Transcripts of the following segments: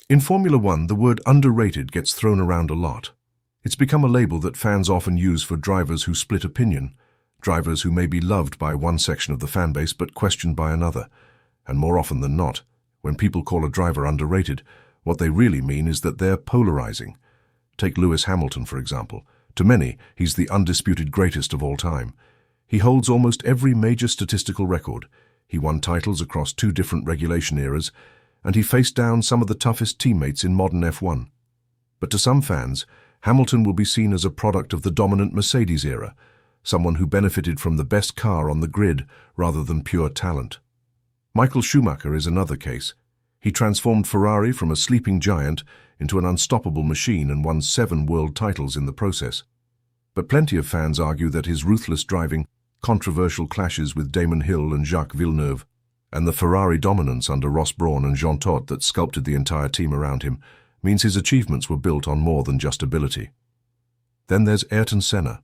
In Formula One, the word underrated gets thrown around a lot. It's become a label that fans often use for drivers who split opinion, drivers who may be loved by one section of the fanbase but questioned by another. And more often than not, when people call a driver underrated, what they really mean is that they're polarizing. Take Lewis Hamilton, for example. To many, he's the undisputed greatest of all time. He holds almost every major statistical record. He won titles across 2 different regulation eras, and he faced down some of the toughest teammates in modern F1. But to some fans, Hamilton will be seen as a product of the dominant Mercedes era, someone who benefited from the best car on the grid rather than pure talent. Michael Schumacher is another case. He transformed Ferrari from a sleeping giant into an unstoppable machine and won 7 world titles in the process. But plenty of fans argue that his ruthless driving, controversial clashes with Damon Hill and Jacques Villeneuve, and the Ferrari dominance under Ross Brawn and Jean Todt that sculpted the entire team around him means his achievements were built on more than just ability. Then there's Ayrton Senna.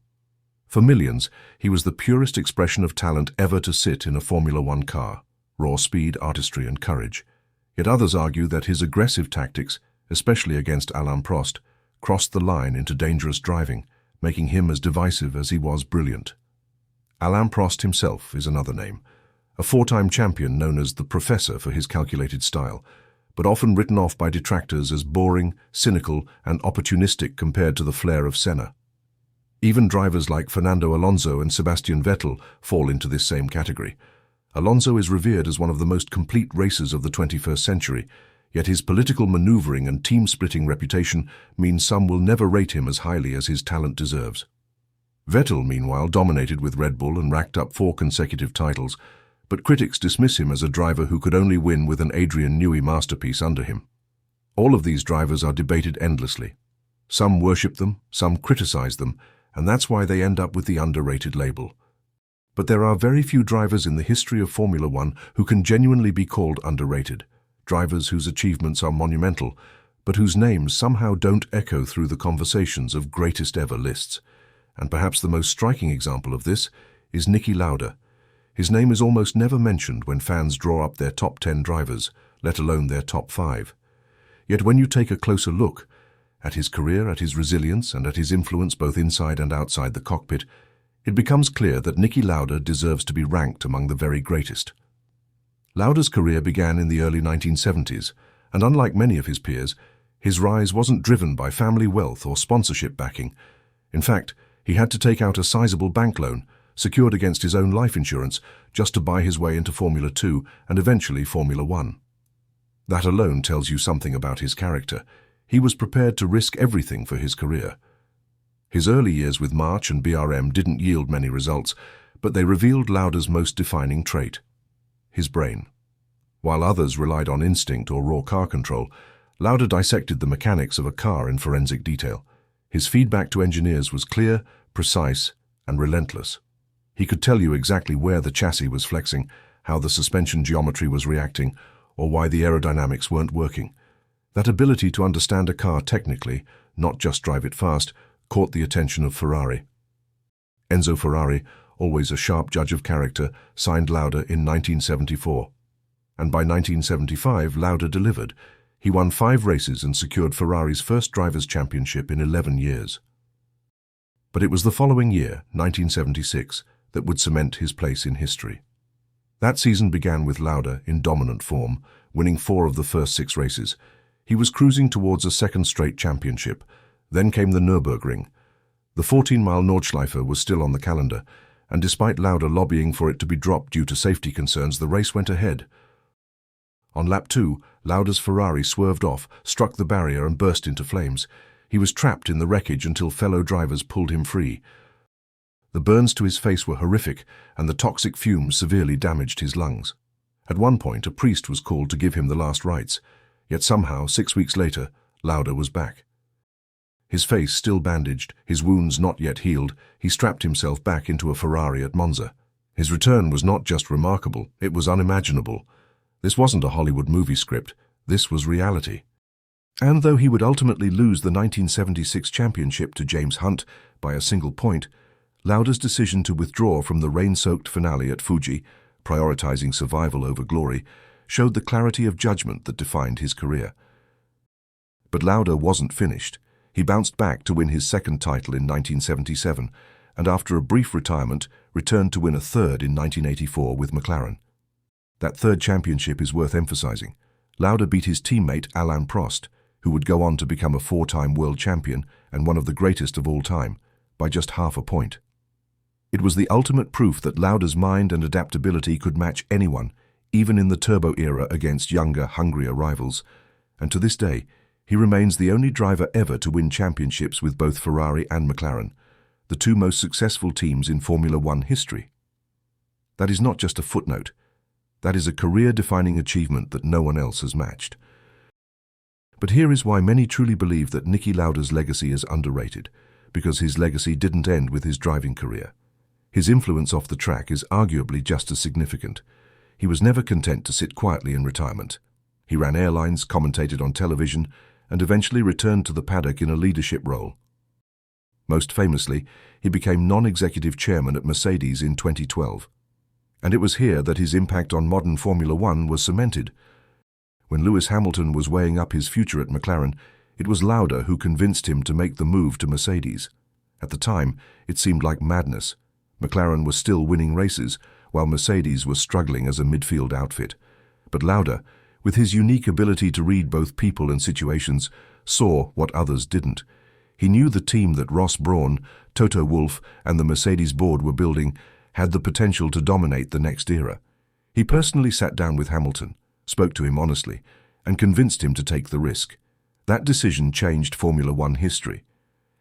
For millions, he was the purest expression of talent ever to sit in a Formula One car, raw speed, artistry and courage. Yet others argue that his aggressive tactics, especially against Alain Prost, crossed the line into dangerous driving, making him as divisive as he was brilliant. Alain Prost himself is another name, a 4-time champion known as the Professor for his calculated style, but often written off by detractors as boring, cynical, and opportunistic compared to the flair of Senna. Even drivers like Fernando Alonso and Sebastian Vettel fall into this same category. Alonso is revered as one of the most complete racers of the 21st century, yet his political maneuvering and team-splitting reputation means some will never rate him as highly as his talent deserves. Vettel, meanwhile, dominated with Red Bull and racked up 4 consecutive titles, but critics dismiss him as a driver who could only win with an Adrian Newey masterpiece under him. All of these drivers are debated endlessly. Some worship them, some criticize them, and that's why they end up with the underrated label. But there are very few drivers in the history of Formula One who can genuinely be called underrated, drivers whose achievements are monumental, but whose names somehow don't echo through the conversations of greatest ever lists. And perhaps the most striking example of this is Niki Lauda. His name is almost never mentioned when fans draw up their top 10 drivers, let alone their top 5. Yet when you take a closer look at his career, at his resilience, and at his influence both inside and outside the cockpit, it becomes clear that Niki Lauda deserves to be ranked among the very greatest. Lauda's career began in the early 1970s, and unlike many of his peers, his rise wasn't driven by family wealth or sponsorship backing. In fact, he had to take out a sizable bank loan, secured against his own life insurance, just to buy his way into Formula 2 and eventually Formula 1. That alone tells you something about his character. He was prepared to risk everything for his career. His early years with March and BRM didn't yield many results, but they revealed Lauda's most defining trait: his brain. While others relied on instinct or raw car control, Lauda dissected the mechanics of a car in forensic detail. His feedback to engineers was clear, precise, and relentless. He could tell you exactly where the chassis was flexing, how the suspension geometry was reacting, or why the aerodynamics weren't working. That ability to understand a car technically, not just drive it fast, caught the attention of Ferrari. Enzo Ferrari, always a sharp judge of character, signed Lauda in 1974. And by 1975, Lauda delivered. He won 5 races and secured Ferrari's first Drivers' Championship in 11 years. But it was the following year, 1976, that would cement his place in history. That season began with Lauda in dominant form, winning 4 of the first 6 races. He was cruising towards a second straight championship. Then came the Nürburgring. The 14-mile Nordschleife was still on the calendar, and despite Lauda lobbying for it to be dropped due to safety concerns, the race went ahead. On lap 2, Lauda's Ferrari swerved off, struck the barrier and burst into flames. He was trapped in the wreckage until fellow drivers pulled him free. The burns to his face were horrific, and the toxic fumes severely damaged his lungs. At one point, a priest was called to give him the last rites, yet somehow, 6 weeks later, Lauda was back. His face still bandaged, his wounds not yet healed, he strapped himself back into a Ferrari at Monza. His return was not just remarkable, it was unimaginable. This wasn't a Hollywood movie script, this was reality. And though he would ultimately lose the 1976 championship to James Hunt by a single point, Lauda's decision to withdraw from the rain-soaked finale at Fuji, prioritizing survival over glory, showed the clarity of judgment that defined his career. But Lauda wasn't finished. He bounced back to win his second title in 1977, and after a brief retirement, returned to win a third in 1984 with McLaren. That third championship is worth emphasizing. Lauda beat his teammate Alain Prost, who would go on to become a four-time world champion and one of the greatest of all time, by just half a point. It was the ultimate proof that Lauda's mind and adaptability could match anyone, even in the turbo era against younger, hungrier rivals, and to this day, he remains the only driver ever to win championships with both Ferrari and McLaren, the two most successful teams in Formula One history. That is not just a footnote. That is a career-defining achievement that no one else has matched. But here is why many truly believe that Niki Lauda's legacy is underrated, because his legacy didn't end with his driving career. His influence off the track is arguably just as significant. He was never content to sit quietly in retirement. He ran airlines, commentated on television, and eventually returned to the paddock in a leadership role. Most famously, he became non-executive chairman at Mercedes in 2012. And it was here that his impact on modern Formula One was cemented. When Lewis Hamilton was weighing up his future at McLaren, it was Lauda who convinced him to make the move to Mercedes. At the time, it seemed like madness. McLaren was still winning races, while Mercedes was struggling as a midfield outfit. But Lauda, with his unique ability to read both people and situations, saw what others didn't. He knew the team that Ross Brawn, Toto Wolff, and the Mercedes board were building had the potential to dominate the next era. He personally sat down with Hamilton, spoke to him honestly, and convinced him to take the risk. That decision changed Formula One history.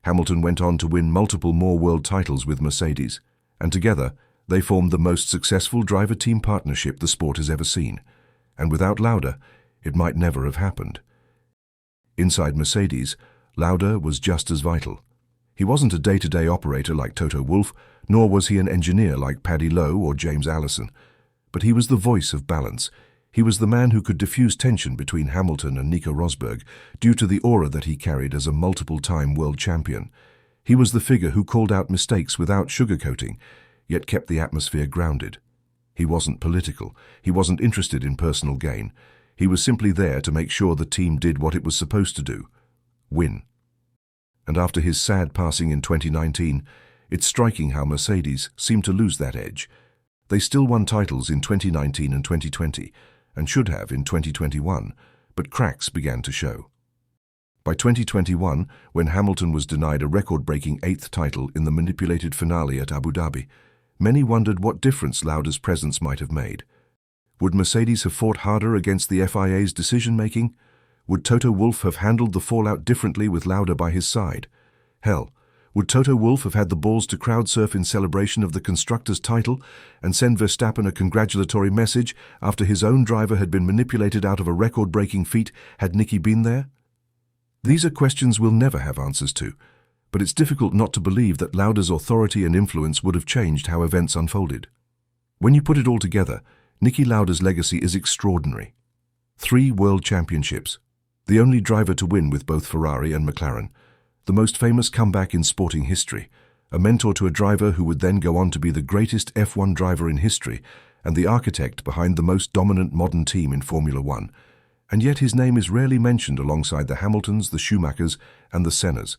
Hamilton went on to win multiple more world titles with Mercedes, and together they formed the most successful driver-team partnership the sport has ever seen. And without Lauda, it might never have happened. Inside Mercedes, Lauda was just as vital. He wasn't a day-to-day operator like Toto Wolff, nor was he an engineer like Paddy Lowe or James Allison. But he was the voice of balance. He was the man who could diffuse tension between Hamilton and Nico Rosberg due to the aura that he carried as a multiple-time world champion. He was the figure who called out mistakes without sugarcoating, yet kept the atmosphere grounded. He wasn't political. He wasn't interested in personal gain. He was simply there to make sure the team did what it was supposed to do: win. And after his sad passing in 2019, it's striking how Mercedes seemed to lose that edge. They still won titles in 2019 and 2020, and should have in 2021, but cracks began to show. By 2021, when Hamilton was denied a record-breaking 8th title in the manipulated finale at Abu Dhabi, many wondered what difference Lauda's presence might have made. Would Mercedes have fought harder against the FIA's decision-making? Would Toto Wolff have handled the fallout differently with Lauda by his side? Hell, would Toto Wolff have had the balls to crowd-surf in celebration of the Constructors' title and send Verstappen a congratulatory message after his own driver had been manipulated out of a record-breaking feat had Niki been there? These are questions we'll never have answers to, but it's difficult not to believe that Lauda's authority and influence would have changed how events unfolded. When you put it all together, Niki Lauda's legacy is extraordinary. 3 world championships, the only driver to win with both Ferrari and McLaren, the most famous comeback in sporting history, a mentor to a driver who would then go on to be the greatest F1 driver in history and the architect behind the most dominant modern team in Formula One. And yet his name is rarely mentioned alongside the Hamiltons, the Schumachers, and the Sennas.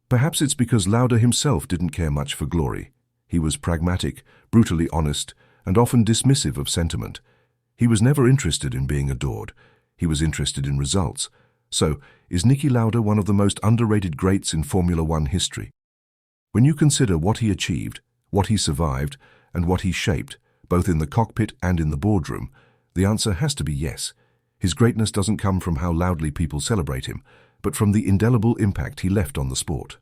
Perhaps it's because Lauda himself didn't care much for glory. He was pragmatic, brutally honest, and often dismissive of sentiment. He was never interested in being adored. He was interested in results. So, is Niki Lauda one of the most underrated greats in Formula One history? When you consider what he achieved, what he survived, and what he shaped, both in the cockpit and in the boardroom, the answer has to be yes. His greatness doesn't come from how loudly people celebrate him, but from the indelible impact he left on the sport.